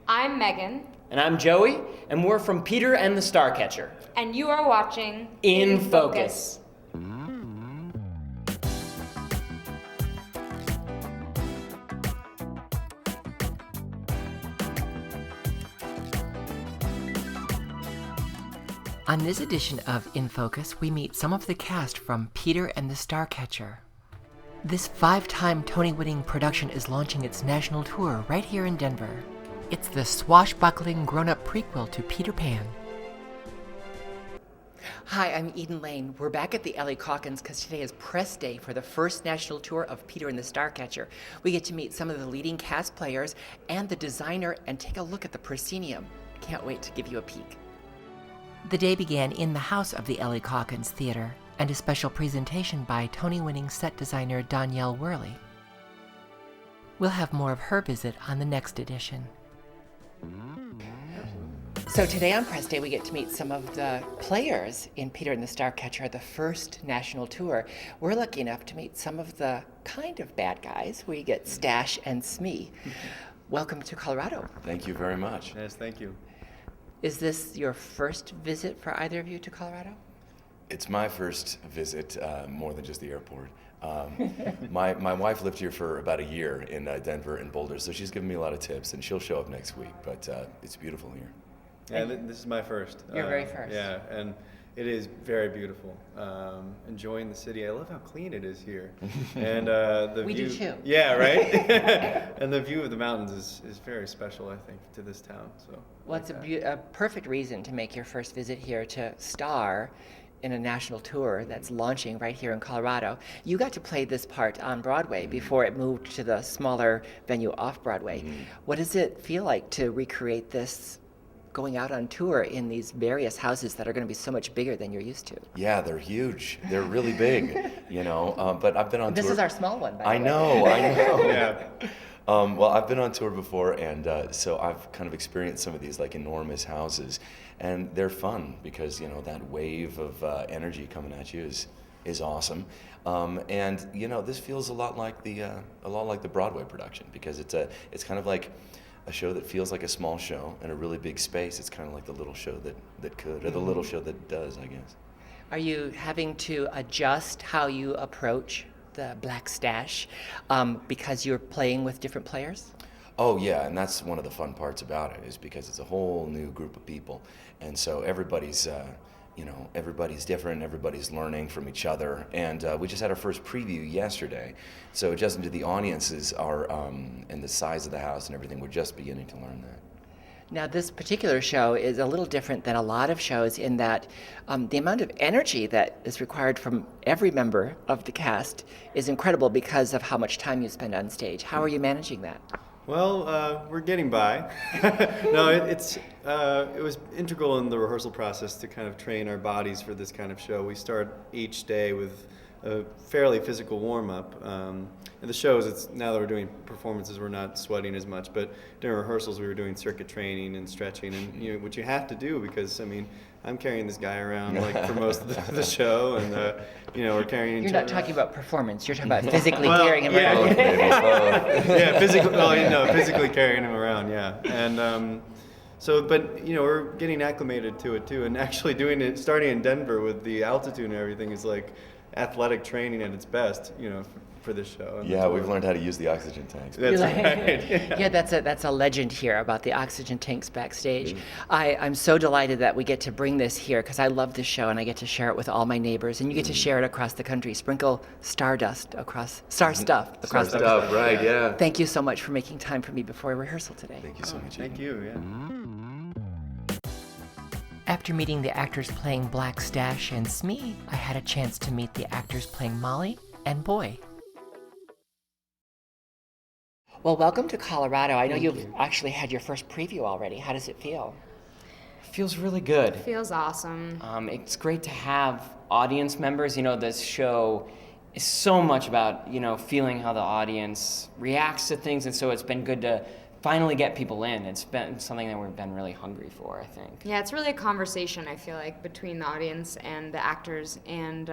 I'm Megan. And I'm Joey, and we're from Peter and the STARCATCHER. And you are watching In Focus. On this edition of In Focus, we meet some of the cast from Peter and the STARCATCHER. This 5-time Tony-winning production is launching its national tour right here in Denver. It's the swashbuckling grown-up prequel to Peter Pan. Hi, I'm Eden Lane. We're back at the Ellie Calkins because today is press day for the first national tour of Peter and the STARCATCHER. We get to meet some of the leading cast players and the designer and take a look at the proscenium. Can't wait to give you a peek. The day began in the house of the Ellie Calkins Theater and a special presentation by Tony-winning set designer Donyale Werle. We'll have more of her visit on the next edition. So today on press day, we get to meet some of the players in Peter and the STARCATCHER, the first national tour. We're lucky enough to meet some of the kind of bad guys. We get Stache and Smee. Welcome to Colorado. Thank you very much. Yes, thank you. Is this your first visit for either of you to Colorado? It's my first visit, more than just the airport. My wife lived here for about a year in Denver and Boulder, so she's given me a lot of tips, and she'll show up next week, but it's beautiful here. Yeah, this is my first. Your very first. Yeah, and it is very beautiful. Enjoying the city. I love how clean it is here. And the We view. do too. Yeah, right? And the view of the mountains is very special, I think, to this town. So. Well, it's a perfect reason to make your first visit here to star in a national tour that's launching right here in Colorado. You got to play this part on Broadway before it moved to the smaller venue off Broadway. What does it feel like to recreate this going out on tour in these various houses that are going to be so much bigger than you're used to? Yeah, they're huge. They're really big, but I've been on tour. This is our small one, by the way. I know. Yeah. Well, I've been on tour before, and so I've kind of experienced some of these like enormous houses, and they're fun because that wave of energy coming at you is awesome, and this feels a lot like the Broadway production because it's kind of like a show that feels like a small show in a really big space. It's kind of like the little show that could, or the little show that does, I guess. Are you having to adjust how you approach the Black Stache because you're playing with different players? Oh yeah, and that's one of the fun parts about it is because it's a whole new group of people, and so everybody's everybody's different, everybody's learning from each other, and we just had our first preview yesterday, so adjusting to the audiences and the size of the house and everything, we're just beginning to learn that. Now, this particular show is a little different than a lot of shows in that the amount of energy that is required from every member of the cast is incredible because of how much time you spend on stage. How are you managing that? Well, we're getting by. No, it was integral in the rehearsal process to kind of train our bodies for this kind of show. We start each day with a fairly physical warm-up. And the shows, now that we're doing performances, we're not sweating as much, but during rehearsals we were doing circuit training and stretching, and what you have to do because, I'm carrying this guy around like for most of the show, and we're carrying You're each not other talking around. about performance, you're talking about physically carrying him yeah. around. Yeah, physically carrying him around, yeah. And but we're getting acclimated to it too, and actually doing it, starting in Denver with the altitude and everything is like athletic training at its best, for this show. Yeah, we've learned how to use the oxygen tanks. That's right. Yeah, that's a legend here about the oxygen tanks backstage. I'm so delighted that we get to bring this here because I love this show and I get to share it with all my neighbors, and you get to share it across the country. Sprinkle star stuff across the country. Stuff, right? Yeah. Thank you so much for making time for me before rehearsal today. Thank you so much. Thank you. Yeah. After meeting the actors playing Black Stache and Smee, I had a chance to meet the actors playing Molly and Boy. Well, welcome to Colorado. I know you've actually had your first preview already. How does it feel? Feels really good. Feels awesome. It's great to have audience members. This show is so much about, feeling how the audience reacts to things, and so it's been good to finally get people in. It's been something that we've been really hungry for, I think. Yeah, it's really a conversation, I feel like, between the audience and the actors, and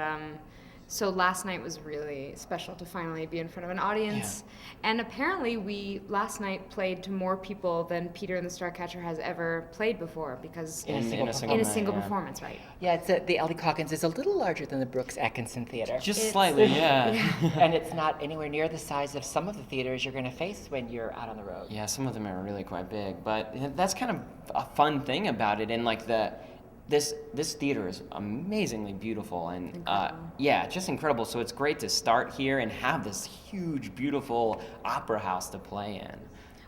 So last night was really special to finally be in front of an audience. And apparently we last night played to more people than Peter and the Starcatcher has ever played before, because In a single in a night, single yeah. performance, right? Yeah, the Ellie Calkins is a little larger than the Brooks Atkinson Theater. Just slightly, yeah. And it's not anywhere near the size of some of the theaters you're going to face when you're out on the road. Yeah, some of them are really quite big, but that's kind of a fun thing about it. And like this theater is amazingly beautiful, and yeah, just incredible. So it's great to start here and have this huge, beautiful opera house to play in.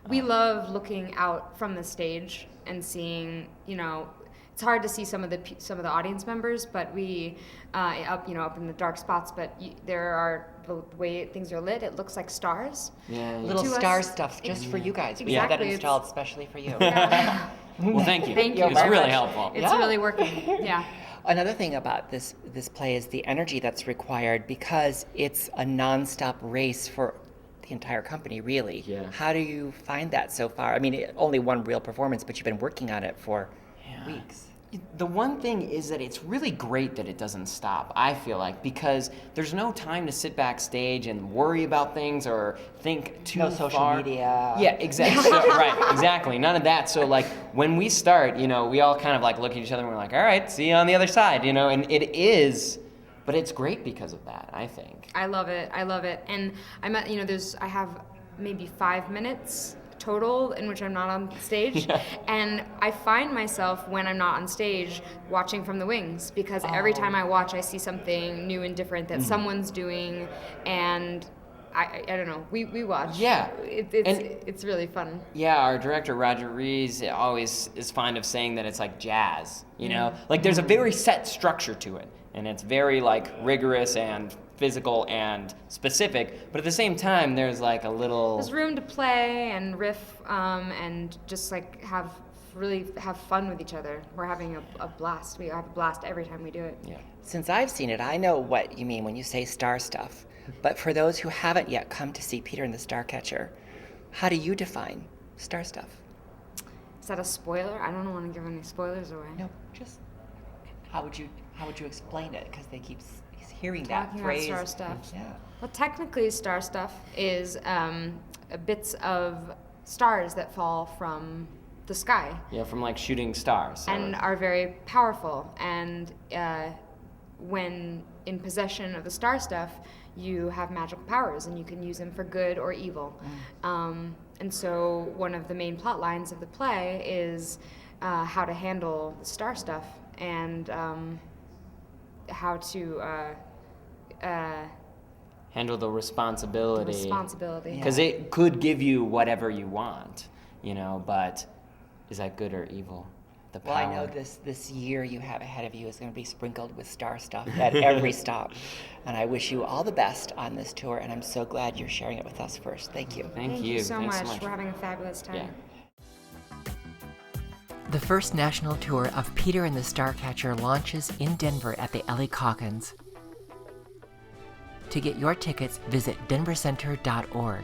We love looking out from the stage and seeing, it's hard to see some of the audience members, but we up in the dark spots. But there are the way things are lit. It looks like stars. Yeah, Little To star us, stuff just for you guys. We Exactly, have that it's- installed especially for you. Well, thank you. Thank you It's very really much. helpful. It's Yeah. really working. Yeah. Another thing about this play is the energy that's required, because it's a nonstop race for the entire company, really. Yeah. How do you find that so far? I mean, only one real performance, but you've been working on it for weeks. The one thing is that it's really great that it doesn't stop, I feel like, because there's no time to sit backstage and worry about things or think too No far. social media. Yeah, exactly. Right, exactly. None of that. So like when we start, we all kind of like look at each other and we're like, all right, see you on the other side, and it is, but it's great because of that, I think. I love it. And I'm at, I have maybe 5 minutes total in which I'm not on stage. Yeah. And I find myself when I'm not on stage watching from the wings, because every time I watch, I see something new and different that someone's doing, and I don't know, we watch. Yeah. It's really fun. Yeah, our director, Roger Rees, always is fond of saying that it's like jazz, Like there's a very set structure to it, and it's very like rigorous and physical and specific, but at the same time, there's like a little... There's room to play and riff, and just like really have fun with each other. We're having a blast. We have a blast every time we do it. Yeah. Since I've seen it, I know what you mean when you say star stuff. But for those who haven't yet come to see Peter and the Starcatcher, how do you define star stuff? Is that a spoiler? I don't want to give any spoilers away. No, just how would you explain it? Because they keep hearing that Talking phrase. about star stuff. Yeah. Well, technically, star stuff is bits of stars that fall from the sky Yeah, from like shooting stars. So and are very powerful. And when in possession of the star stuff, you have magical powers, and you can use them for good or evil. And so one of the main plot lines of the play is how to handle the star stuff, and how to handle the responsibility. responsibility. Because it could give you whatever you want, but is that good or evil? The power. Well, I know this year you have ahead of you is going to be sprinkled with star stuff at every stop. And I wish you all the best on this tour, and I'm so glad you're sharing it with us first. Thank you. Thank you so Thanks much. We're having a fabulous time. Yeah. The first national tour of Peter and the Starcatcher launches in Denver at the Ellie Calkins. To get your tickets, visit denvercenter.org.